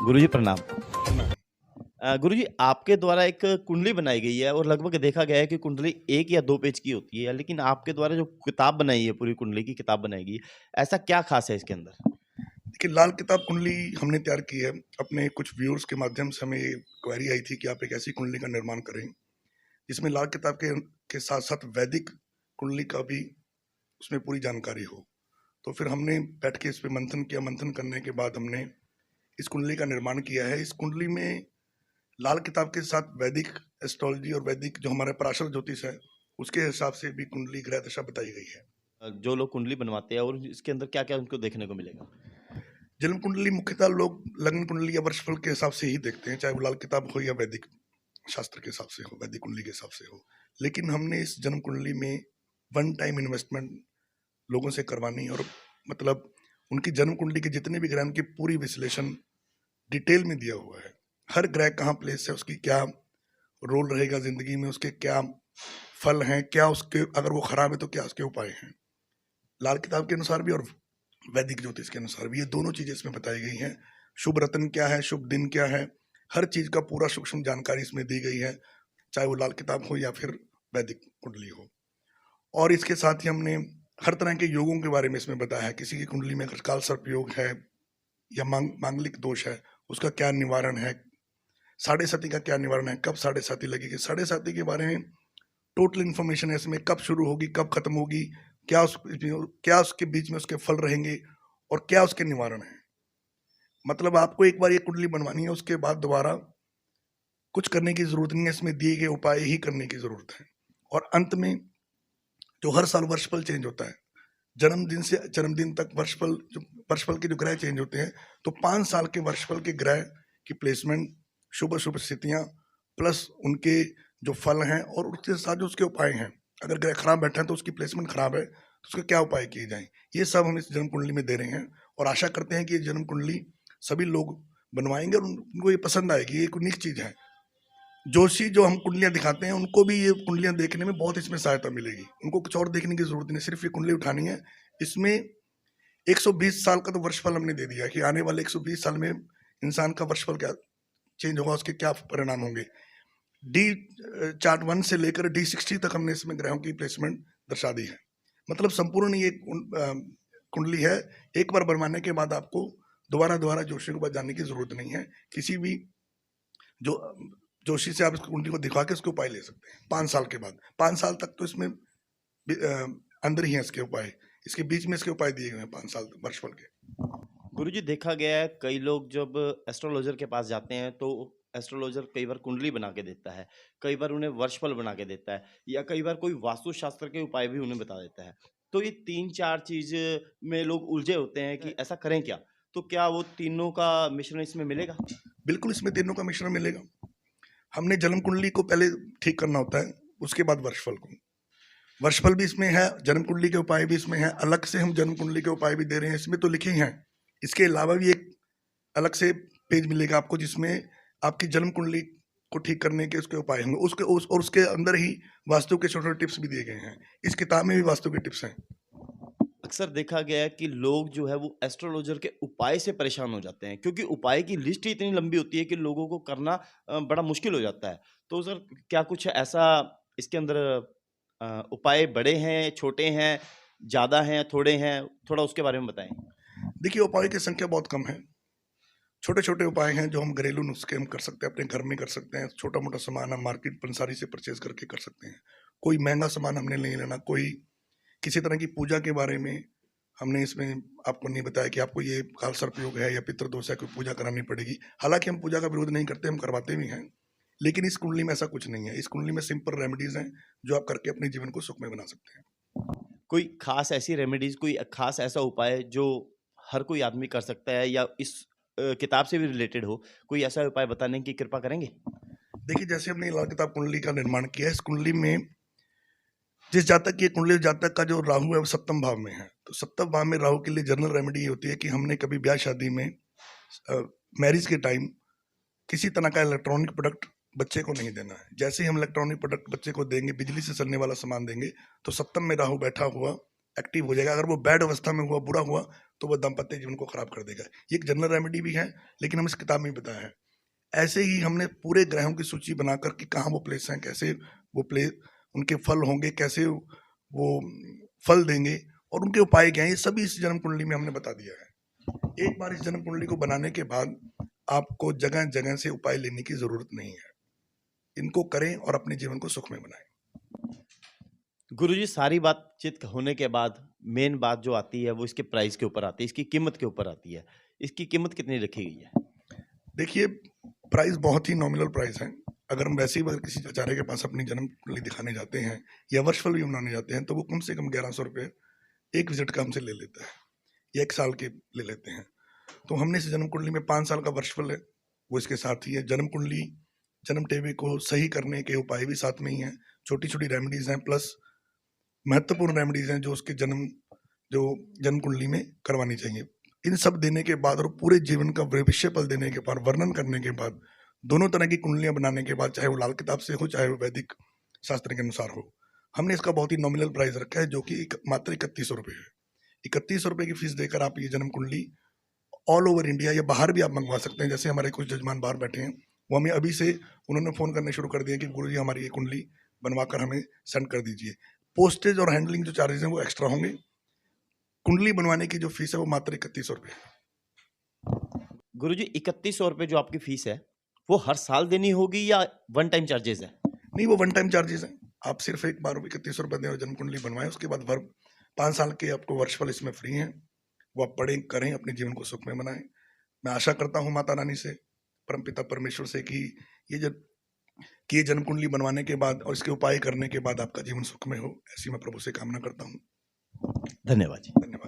गुरुजी प्रणाम। प्रणाम। गुरुजी आपके द्वारा एक कुंडली बनाई गई है और लगभग देखा गया है कि कुंडली 1 या 2 पेज की होती है, लेकिन आपके द्वारा जो किताब बनाई है, पूरी कुंडली की किताब बनाई गई है, ऐसा क्या ख़ास है इसके अंदर? देखिए, लाल किताब कुंडली हमने तैयार की है। अपने कुछ व्यूअर्स के माध्यम से हमें ये क्वेरी आई थी कि आप एक ऐसी कुंडली का निर्माण करें, जिसमें लाल किताब के साथ-साथ वैदिक कुंडली का भी उसमें पूरी जानकारी हो। तो फिर हमने बैठ के इस पे मंथन किया, मंथन करने के बाद हमने इस कुंडली का निर्माण किया है। इस कुंडली में लाल किताब के साथ वैदिक एस्ट्रोलॉजी और वैदिक जो हमारा पराशर ज्योतिष है, उसके हिसाब से भी कुंडली ग्रह दशा बताई गई है। जो लोग कुंडली बनवाते हैं और इसके अंदर क्या-क्या उनको देखने को मिलेगा? जन्म कुंडली मुख्यतः लोग लग्न कुंडली या वर्षफल के हिसाब से ही देखते हैं, चाहे वो लाल किताब हो या वैदिक शास्त्र के हिसाब से हो, वैदिक कुंडली के हिसाब से हो। लेकिन हमने इस जन्म कुंडली में वन टाइम इन्वेस्टमेंट लोगों से करवानी और मतलब उनकी जन्म कुंडली के जितने भी ग्रह उनकी पूरी विश्लेषण डिटेल में दिया हुआ है। हर ग्रह कहाँ प्लेस है, उसकी क्या रोल रहेगा जिंदगी में, उसके क्या फल हैं, क्या उसके अगर वो खराब है तो क्या उसके उपाय हैं। लाल किताब के अनुसार भी और वैदिक ज्योतिष के अनुसार भी ये दोनों चीजें इसमें बताई गई हैं। शुभ रत्न क्या है, शुभ दिन क्या है, हर चीज का पूरा सूक्ष्म जानकारी इसमें दी गई है, चाहे वो लाल किताब हो या फिर वैदिक कुंडली हो। और इसके साथ ही हमने हर तरह के योगों के बारे में इसमें बताया है। किसी की कुंडली में अगर काल सर्प योग है या मांगलिक दोष है, उसका क्या निवारण है, साढ़े साथी का क्या निवारण है, कब साढ़े साथी लगेगी, साढ़े साथी के बारे में टोटल इन्फॉर्मेशन है इसमें, कब शुरू होगी, कब खत्म होगी, क्या उसके बीच में उसके फल रहेंगे और क्या उसके निवारण है। मतलब आपको एक बार ये कुंडली बनवानी है, उसके बाद दोबारा कुछ करने की जरूरत नहीं है, इसमें दिए गए उपाय ही करने की जरूरत है। और अंत में जो हर साल वर्षफल चेंज होता है, जन्मदिन से जन्मदिन तक वर्षफल के जो ग्रह चेंज होते हैं, तो 5 साल के वर्षफल के ग्रह की प्लेसमेंट, शुभ शुभ स्थितियां प्लस उनके जो फल हैं और उसके साथ जो उसके उपाय हैं। अगर ग्रह खराब बैठा है तो उसकी प्लेसमेंट खराब है तो उसके क्या उपाय किए जाएं, ये सब हम इस जन्म कुंडली में दे रहे हैं। और आशा करते हैं कि ये जन्म कुंडली सभी लोग बनवाएंगे और उनको ये पसंद आएगी। ये एक यूनिक चीज है। जोशी जो हम कुंडलियां दिखाते हैं उनको भी ये कुंडलियां देखने में बहुत इसमें सहायता मिलेगी। उनको कुछ और देखने की जरूरत नहीं, सिर्फ ये कुंडली उठानी है। इसमें 120 साल का तो वर्षफल हमने दे दिया है कि आने वाले 120 साल में इंसान का वर्षफल क्या चेंज होगा, उसके क्या परिणाम होंगे। डी चार्ट 1 से लेकर D60 तक हमने इसमें ग्रहों की प्लेसमेंट दर्शा दी है। मतलब संपूर्ण ये कुंडली है। एक बार बनवाने के बाद आपको दोबारा दोबारा जोशी के पास जाने की जरूरत नहीं है। किसी भी जो जोशी से आप इस कुंडली को दिखा के उसके उपाय ले सकते हैं 5 साल के बाद। 5 साल तक तो इसमें अंदर ही है इसके उपाय, इसके बीच में इसके उपाय दिए गए हैं 5 साल वर्षफल के। गुरुजी देखा गया है कई लोग जब एस्ट्रोलॉजर के पास जाते हैं तो एस्ट्रोलॉजर कई बार कुंडली बना के देता है, कई बार उन्हें वर्षफल बना के देता है या कई बार कोई वास्तुशास्त्र के उपाय भी उन्हें बता देता है। तो ये 3-4 चीज़ में लोग उलझे होते हैं कि ऐसा करें क्या? तो क्या वो तीनों का मिश्रण इसमें मिलेगा? बिल्कुल इसमें तीनों का मिश्रण मिलेगा। हमने जन्म कुंडली को पहले ठीक करना होता है, उसके बाद वर्षफल को। वर्षफल भी इसमें है, जन्म कुंडली के उपाय भी इसमें है। अलग से हम जन्म कुंडली के उपाय भी दे रहे हैं, इसमें तो लिखे ही हैं। इसके अलावा भी एक अलग से पेज मिलेगा आपको, जिसमें आपकी जन्म कुंडली को ठीक करने के उसके उपाय होंगे। और उसके अंदर ही वास्तु के छोटे छोटे टिप्स भी दिए गए हैं। इस किताब में भी वास्तु के टिप्स हैं। अक्सर देखा गया है कि लोग जो है वो एस्ट्रोलॉजर के उपाय से परेशान हो जाते हैं क्योंकि उपाय की लिस्ट ही इतनी लंबी होती है कि लोगों को करना बड़ा मुश्किल हो जाता है। तो सर क्या कुछ ऐसा इसके अंदर उपाय बड़े हैं, छोटे हैं, ज़्यादा हैं, थोड़े हैं? थोड़ा उसके बारे में बताएँ। देखिए, उपाय की संख्या बहुत कम है। छोटे छोटे उपाय हैं जो हम घरेलू नुस्खे हम कर सकते हैं, अपने घर में कर सकते हैं। छोटा मोटा सामान हम मार्केट पंसारी से परचेज करके कर सकते हैं। कोई महंगा सामान हमने नहीं लेना। कोई किसी तरह की पूजा के बारे में हमने इसमें आपको नहीं बताया कि आपको ये काल सर्प योग है या पितृदोष है, कोई पूजा करानी पड़ेगी। हालांकि हम पूजा का विरोध नहीं करते, हम करवाते भी हैं। लेकिन इस कुंडली में ऐसा कुछ नहीं है। इस कुंडली में सिंपल रेमेडीज हैं जो आप करके अपने जीवन को सुखमय बना सकते हैं। कोई ख़ास ऐसी रेमेडीज़, कोई ख़ास ऐसा उपाय जो हर कोई आदमी कर सकता है या इस किताब से भी रिलेटेड हो, कोई ऐसा उपाय बताने की कृपा करेंगे? देखिए, जैसे हमने लाल किताब कुंडली का निर्माण किया है, इस कुंडली में जिस जातक की कुंडली, जातक का जो राहु है वो सप्तम भाव में है, तो सप्तम भाव में राहु के लिए जनरल रेमेडी ये होती है कि हमने कभी ब्याह शादी में मैरिज के टाइम किसी तरह का इलेक्ट्रॉनिक प्रोडक्ट बच्चे को नहीं देना है। जैसे ही हम इलेक्ट्रॉनिक प्रोडक्ट बच्चे को देंगे, बिजली से चलने वाला सामान देंगे, तो सप्तम में राहु बैठा हुआ एक्टिव हो जाएगा। अगर वो बैड अवस्था में हुआ, बुरा हुआ, तो वो दाम्पत्य जीवन को खराब कर देगा। ये एक जनरल रेमेडी भी है, लेकिन हम इस किताब में बताया है। ऐसे ही हमने पूरे ग्रहों की सूची बनाकर कि कहाँ वो प्लेस हैं, कैसे वो प्लेस, उनके फल होंगे, कैसे वो फल देंगे और उनके उपाय क्या हैं, ये सभी इस जन्म कुंडली में हमने बता दिया है। एक बार इस जन्म कुंडली को बनाने के बाद आपको जगह जगह से उपाय लेने की जरूरत नहीं है। इनको करें और अपने जीवन को सुखमय बनाएं। गुरुजी, सारी बातचीत होने के बाद मेन बात जो आती है वो इसके प्राइस के ऊपर आती है, इसकी कीमत के ऊपर आती है। इसकी कीमत कितनी रखी गई है? देखिए, प्राइस बहुत ही नॉमिनल प्राइस है। अगर हम वैसे ही अगर किसी आचार्य के पास अपनी जन्म कुंडली दिखाने जाते हैं या वर्षफल भी बनाने जाते हैं, तो वो कम से कम 1100 रुपये एक विजिट का हमसे ले लेता है, या 1 साल के ले लेते हैं। तो हमने इस जन्म कुंडली में 5 साल का वर्षफल है, वो इसके साथ ही है। जन्म कुंडली, जन्म टेबे को सही करने के उपाय भी साथ में ही हैं। छोटी छोटी रेमेडीज हैं, प्लस महत्वपूर्ण रेमेडीज हैं जो उसके जन्म कुंडली में करवानी चाहिए। इन सब देने के बाद और पूरे जीवन का भविष्य पल देने के बाद, वर्णन करने के बाद, दोनों तरह की कुंडलियां बनाने के बाद, चाहे वो लाल किताब से हो, चाहे वो वैदिक शास्त्र के अनुसार हो, हमने इसका बहुत ही नॉमिनल प्राइस रखा है, जो कि मात्र 3100 रुपये है। 3100 रुपये की फीस देकर आप ये जन्म कुंडली ऑल ओवर इंडिया या बाहर भी आप मंगवा सकते हैं। जैसे हमारे कुछ जजमान बाहर बैठे हैं, वो हमें अभी से उन्होंने फ़ोन करने शुरू कर दिए कि गुरुजी हमारी ये कुंडली बनवाकर हमें सेंड कर दीजिए। पोस्टेज और हैंडलिंग जो चार्जेस हैं वो एक्स्ट्रा होंगे। कुंडली बनवाने की जो फीस है वो मात्र 3100 रुपये है। गुरुजी, 3100 रुपये जो आपकी फीस है, वो हर साल देनी होगी या वन टाइम चार्जेस है? नहीं, वो वन टाइम चार्जेस हैं। आप सिर्फ एक बार 3100 रुपये दें और जन्म कुंडली बनवाएं, उसके बाद 5 साल के आपको वर्षफल इसमें फ्री हैं। वो आप पढ़ें, करें, अपने जीवन को सुखमय बनाएं। मैं आशा करता हूँ माता रानी से, परमपिता परमेश्वर से, ये जन्म कुंडली बनवाने के बाद और इसके उपाय करने के बाद आपका जीवन सुखमय हो, ऐसी मैं प्रभु से कामना करता हूँ। धन्यवाद जी। धन्यवाद।